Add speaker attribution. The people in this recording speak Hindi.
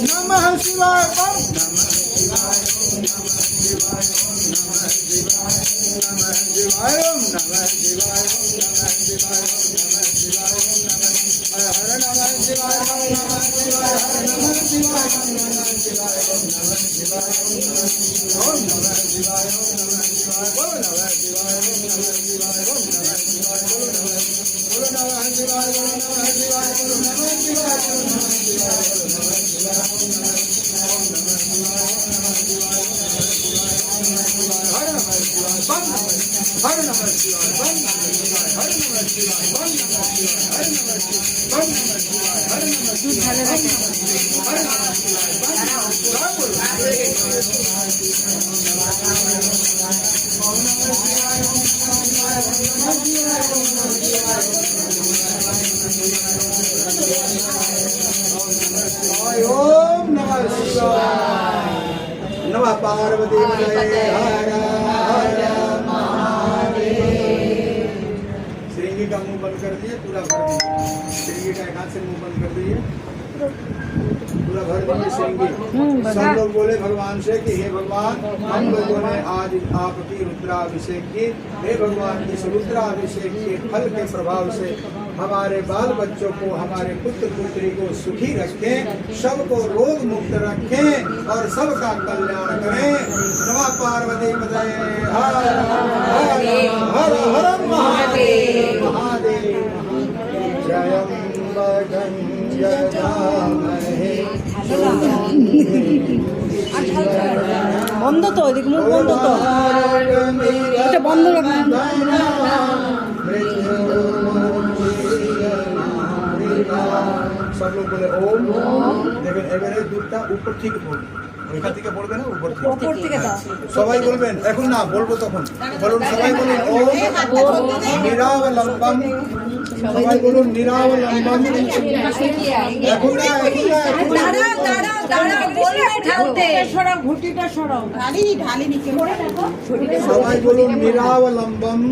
Speaker 1: नमः शिवाय नमः पार्वती हर हर महादेव। श्रृंगी का मुंह बंद कर दिए, पूरा भर दिए। श्रृंगी का एक हाथ से मुंह बंद कर दिए, पूरा भर दिए श्रृंगी। सब लोग बोले भगवान से कि हे भगवान, हम लोगों ने आज आपकी रुद्राभिषेक की। हे भगवान, इस रुद्राभिषेक के फल के प्रभाव से हमारे बाल बच्चों को, हमारे पुत्र पुत्री को सुखी रखें, सबको रोग मुक्त रखें और सबका कल्याण करें। नमः पार्वती पतये हर हर हर हर महादेव महादेव। जयं जयामहे।
Speaker 2: বন্ধ তো, ওইদিকে মুখ বন্ধ তো, এটা বন্ধ রাখুন।
Speaker 1: सब लोग बोले ओम। দেখবেন এবারে দুধটা উপর থেকে পড়বে, ওইখান থেকে পড়বে না, উপর থেকে সবাই বলবেন। এখন না বলবো তখন বলুন, সবাই বলুন ওম নিরাবলম্বম। সবাই বলুন নিরাবলম্বম। এখন না, সবাই বলুন নিরাবলম্বম।